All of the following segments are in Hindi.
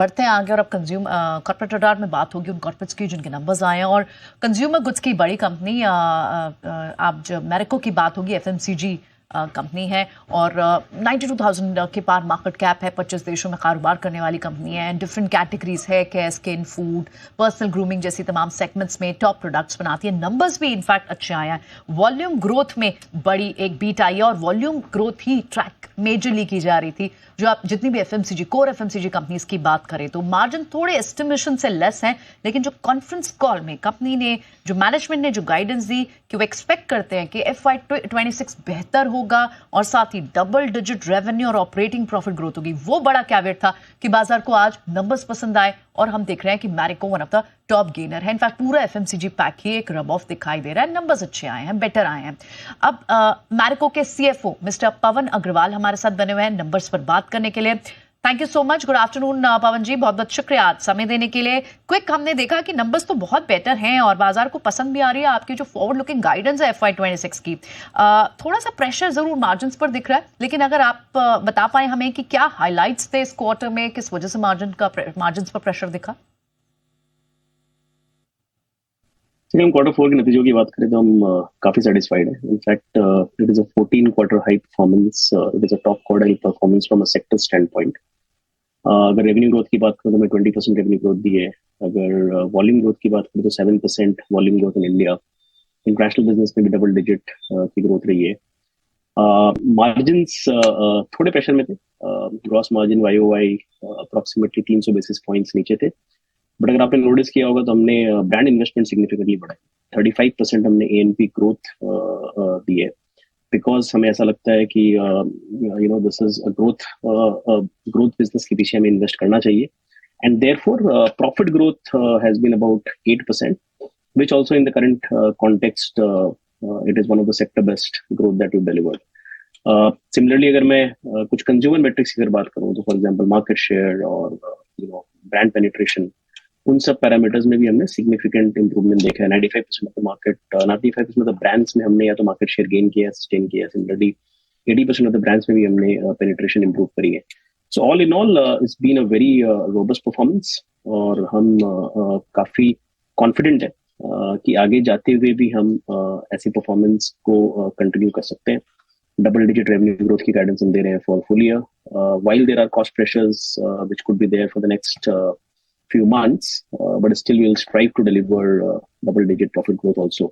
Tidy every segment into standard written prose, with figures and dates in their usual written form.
बढ़ते हैं आगे और अब कॉर्पोरेट रडार में बात होगी उन कॉर्पोरेट्स की जिनके नंबर्स आए हैं और कंज्यूमर गुड्स की बड़ी कंपनी आप जब मैरिको की बात होगी एफएमसीजी कंपनी है और 92,000 के पार मार्केट कैप है, 25 देशों में कारोबार करने वाली कंपनी है, डिफरेंट कैटेगरीज है, care, skin, food, personal grooming जैसी तमाम सेगमेंट्स में टॉप प्रोडक्ट्स बनाती है। नंबर्स भी इनफैक्ट अच्छे आए हैं, वॉल्यूम ग्रोथ में बड़ी एक बीट आई है और वॉल्यूम ग्रोथ ही ट्रैक मेजरली की जा रही थी। जो आप जितनी भी एफएमसीजी कोर एफएमसीजी कंपनीज की बात करें तो मार्जिन थोड़े एस्टिमेशन से लेस हैं, लेकिन जो कॉन्फ्रेंस कॉल में कंपनी ने जो मैनेजमेंट ने जो गाइडेंस दी कि वो एक्सपेक्ट करते हैं कि FY26 बेहतर होगा और साथ ही डबल डिजिट रेवेन्यू और ऑपरेटिंग प्रॉफिट ग्रोथ होगी, वो बड़ा कैवेट था कि बाजार को आज नंबर्स पसंद आए और हम देख रहे हैं कि Marico one of the top gainer है। इनफैक्ट पूरा एफएमसीजी पैक ही एक रब ऑफ दिखाई दे रहा है, नंबर्स अच्छे आए हैं, बेटर आए हैं। अब मैरिको के CFO मिस्टर पवन अग्रवाल हमारे साथ बने हुए हैं नंबर्स पर बात करने के लिए। Thank you so much, good afternoon Pavan ji, बहुत बहुत शुक्रिया आज समय देने के लिए। क्विक, हमने देखा कि नंबर्स तो बहुत बेटर हैं और बाजार को पसंद भी आ रही है आपकी जो फॉरवर्ड लुकिंग गाइडेंस है FY26 की। थोड़ा सा प्रेशर जरूर मार्जिन पर दिख रहा है, लेकिन अगर आप बता पाए हमें कि क्या हाईलाइट्स थे इस क्वार्टर में, किस वजह से मार्जिन पर प्रेशर दिखा? हम Q4 के नतीजों की बात करें तो हम काफी सेटिस्फाइड हैं। In fact it is a 14 quarter high performance, it is a top quarter performance from a sector stand point. अगर रेवेन्यू ग्रोथ की बात करें तो हमें 20% रेवेन्यू ग्रोथ दी है। अगर वॉल्यूम ग्रोथ की बात करें तो 7% volume growth in India. International business में भी डबल डिजिट की ग्रोथ रही है। मार्जिन्स थोड़े प्रेशर में थे। Gross margin YOY approximately 300 basis points नीचे थे। बट अगर आपने नोटिस किया होगा तो हमने ब्रांड इन्वेस्टमेंट सिग्निफिकेंटली बढ़ाई। 35% हमने A&P ग्रोथ दी है, बिकॉज हमें ऐसा लगता है कि this is a growth business के पीछे हमें इन्वेस्ट करना चाहिए। And therefore profit growth has been about 8%, which also in the current context it is one of the sector best growth that we've delivered. Similarly, अगर मैं कुछ कंज्यूमर मेट्रिक्स की अगर बात करूं तो फॉर एग्जांपल मार्केट शेयर और ब्रांड पेनिट्रेशन, उन सब पैरामीटर्स में भी हमने सिग्निफिकेंट इंप्रूवमेंट देखा है। 95% of the market 95% of the brands में हमने या तो मार्केट शेयर गेन किया, सस्टेन किया। सिमिलरली 80% ऑफ द ब्रांड्स में भी हमने पेनिट्रेशन इंप्रूव करी है। So all in all it's been a very robust performance और हम काफी कॉन्फिडेंट है कि आगे जाते हुए भी हम ऐसी परफॉर्मेंस को कंटिन्यू कर सकते हैं। डबल डिजिट रेवेन्यू ग्रोथ की गाइडेंस हम दे रहे हैं for full year, while there are cost pressures which could be there for the next few months, but still we'll strive to deliver double digit profit growth also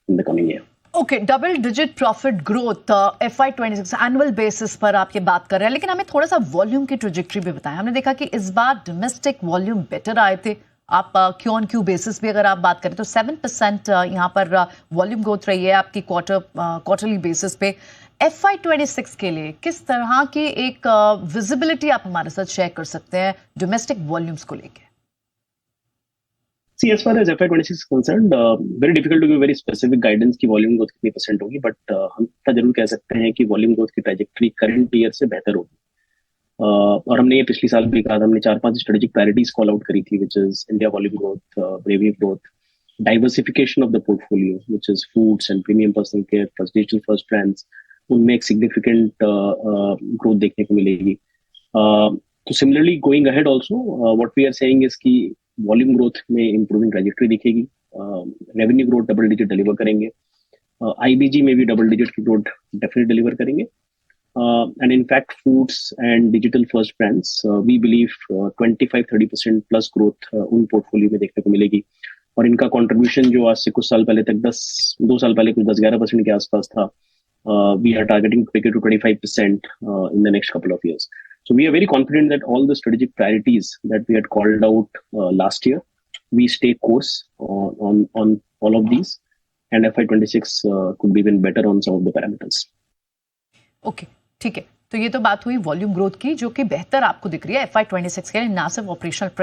in the coming year. Okay, double digit profit growth FY26 annual basis पर आप ये बात कर रहे हैं, लेकिन हमें थोड़ा सा वॉल्यूम की ट्रेजेक्टरी भी बताएं। हमने देखा कि इस बार डोमेस्टिक वॉल्यूम बेटर आए थे। आप Q-on-Q बेसिस भी अगर आप बात करें तो 7% यहाँ पर वॉल्यूम ग्रोथ रही है आपकी क्वार्टरली बेसिस पे। FY26 के लिए किस तरह की एक विजिबिलिटी आप हमारे साथ शेयर कर सकते हैं डोमेस्टिक वॉल्यूम्स को लेकर? See, as far as FY26 is concerned, very difficult to give very specific guidance कि वॉल्यूम ग्रोथ कितनी परसेंट होगी, बट हम इतना जरूर कह सकते हैं कि वॉल्यूम ग्रोथ की ट्रैजेक्टरी करंट ईयर से बेहतर होगी। और हमने ये पिछले साल भी कहा था, हमने 4-5 स्ट्रेटेजिक प्रायोरिटीज कॉल आउट करी थी, which is India volume growth, revenue growth, diversification of the portfolio which is foods and premium personal care plus digital first brands. उनमें एक सिग्निफिकेंट ग्रोथ देखने को मिलेगी। तो similarly going ahead also what we are saying is कि वॉल्यूम ग्रोथ में इंप्रूविंग ट्रैजेक्टरी दिखेगी। Revenue growth double digit deliver करेंगे। IBG में भी डबल डिजिट की ग्रोथ डेफिनेटली डिलीवर करेंगे। And in fact foods and digital first brands we believe 25-30% plus growth उन पोर्टफोलियो में देखने को मिलेगी। और इनका कंट्रीब्यूशन जो आज से कुछ साल पहले तक 2 साल पहले कुछ 10-11% के आसपास था, we are targeting to take it to 25% in the next couple of years. So we are very confident that all the strategic priorities that we had called out last year, we stay course on all of these, and FY26 could be even better on some of the parameters. Okay, ठीक है। तो ये तो बात हुई वॉल्यूम ग्रोथ की जो कि बेहतर आपको दिख रही है FY26 के लिए। ना सिर्फ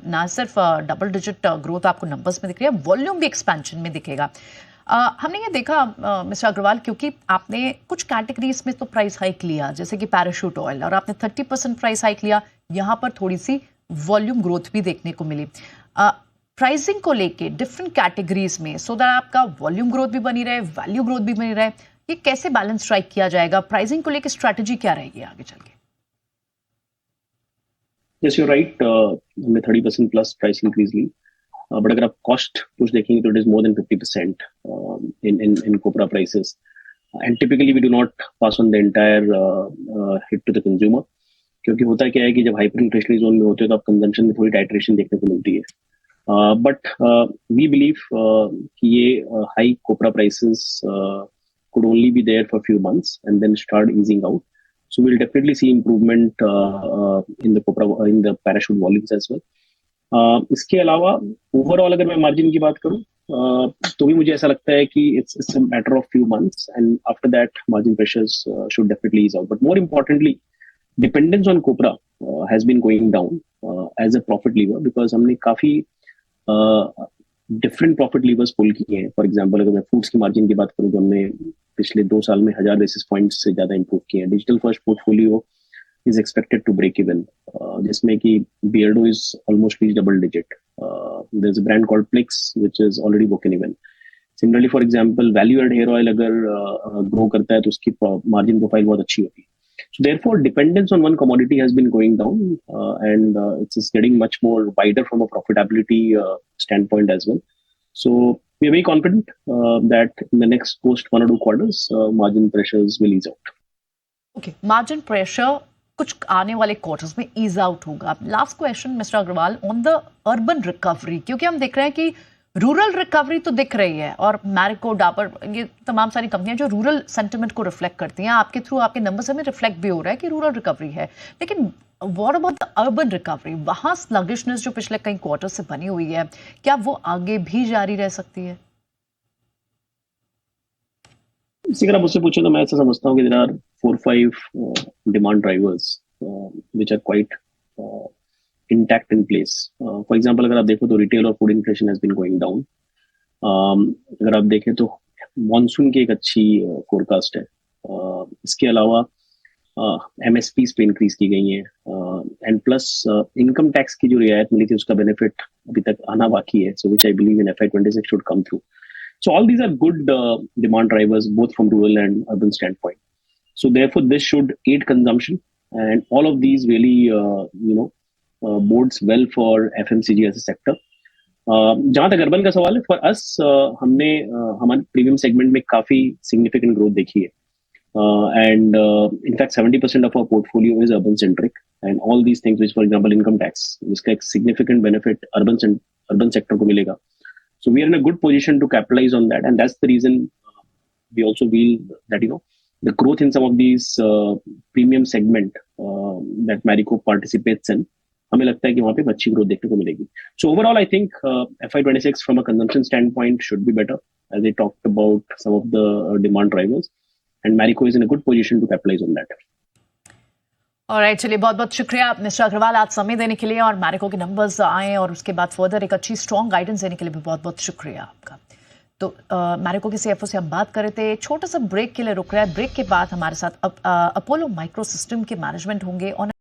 ना सिर्फ डबल डिजिट ग्रोथ आपको नंबर्स में दिख रही है, वॉल्यूम भी एक्सपेंशन में दिखेगा। हमने ये देखा मिस्टर अग्रवाल, क्योंकि आपने कुछ कैटेगरीज में तो प्राइस हाइक लिया जैसे कि पैराशूट ऑयल, और आपने 30% प्राइस हाइक लिया, यहाँ पर थोड़ी सी वॉल्यूम ग्रोथ भी देखने को मिली। प्राइसिंग को लेके डिफरेंट कैटेगरीज में सो दैट आपका वॉल्यूम ग्रोथ भी बनी रहे, वैल्यू ग्रोथ भी बनी रहे, ये कैसे बैलेंस स्ट्राइक किया जाएगा? प्राइसिंग को लेके स्ट्रैटेजी क्या रहेगी आगे चल के? Yes, you're right. हमने 30% प्लस प्राइस इंक्रीज ली, बट अगर आप कॉस्ट पुश देखेंगे तो it is more than 50% in copra prices. And typically we do not pass on the entire hit to the consumer, क्योंकि होता क्या है कि जब हाइपर इन्फ्लेशनरी जोन में होते हैं तो आप कंजम्पशन में थोड़ी टाइट्रेशन देखने को मिलती है, बट वी बिलीव कि ये high copra prices could only be there for a few months and then start easing out. So we'll definitely see improvement in the parachute volumes as well. इसके अलावा ओवरऑल अगर मैं मार्जिन की बात करूं, तो भी मुझे ऐसा लगता है कि it's a matter of few months and after that margin pressures should definitely ease out. But more importantly, dependence on copra has been going down as a profit lever, because हमने काफी डिफरेंट प्रॉफिट लीवर्स पुल किए हैं. फॉर एग्जांपल अगर मैं फूड्स की मार्जिन की बात करूं तो हमने पिछले 2 साल में 1000 बेसिस पॉइंट्स से ज्यादा इंप्रूव किए हैं. Digital first portfolio is expected to break even, जिसमें कि Beardo is almost reached double digit. There's a brand called Plix which is already broken even. Similarly, for example, value add hair oil अगर grow करता है तो उसकी margin profile बहुत अच्छी होती है. So therefore, dependence on one commodity has been going down, and it's getting much more wider from a profitability standpoint as well. So we are very confident that in the next post 1 or 2 quarters, margin pressures will ease out. Okay, margin pressure कुछ आने वाले क्वार्टर्स में ईज आउट होगा. Last question mister Agarwal, on the urban recovery, क्योंकि हम देख रहे हैं कि रूरल रिकवरी तो दिख रही है और मैरिको, डाबर, ये तमाम सारी कंपनियां जो रूरल सेंटिमेंट को रिफ्लेक्ट करती हैं, आपके थ्रू आपके नंबर्स में रिफ्लेक्ट भी हो रहा है कि रूरल रिकवरी है. लेकिन what about the urban recovery? वहां स्लगिशनेस जो पिछले कई क्वार्टर से बनी हुई है, क्या वो आगे भी जारी रह सकती है? इसी अगर आप मुझसे पूछे तो मैं ऐसा समझता हूँ कि there are 4-5 demand drivers which are quite intact in place. For example, अगर आप देखो तो रिटेल और food inflation has been going down. अगर आप देखें तो मॉनसून की एक अच्छी फोरकास्ट है. इसके अलावा MSPs पे इंक्रीज की गई है, एंड प्लस इनकम टैक्स की जो रियायत मिली थी उसका बेनिफिट अभी तक आना बाकी है, so which I believe in FY26 should come through. So all these are good demand drivers, both from rural and urban standpoint. So therefore, this should aid consumption, and all of these really, bodes well for FMCG as a sector. जहां तक अर्बन का सवाल है, फॉर अस हमने हमारे प्रीमियम सेगमेंट में काफी सिग्निफिकेंट ग्रोथ देखी है, and in fact 70% of our portfolio is urban centric, and all these things which for example income tax, जिसका एक सिग्निफिकेंट बेनिफिट अर्बन सेक्टर को मिलेगा. So we are in a good position to capitalize on that, and that's the reason we also feel that the growth in some of these premium segment that Marico participates in, हमें लगता है कि वहाँ पे अच्छी ग्रोथ देखने को मिलेगी. So overall, I think FY26 from a consumption standpoint should be better, as I talked about some of the demand drivers, and Marico is in a good position to capitalize on that. Alright, चलिए बहुत बहुत शुक्रिया मिस्टर अग्रवाल आज समय देने के लिए, और मैरिको के नंबर्स आए और उसके बाद फर्दर एक अच्छी स्ट्रॉन्ग गाइडेंस देने के लिए भी बहुत बहुत शुक्रिया आपका. तो मैरिको के CFO से हम बात कर रहे थे. छोटा सा ब्रेक के लिए रुक रहा है. ब्रेक के बाद हमारे साथ अपोलो माइक्रो सिस्टम के मैनेजमेंट होंगे.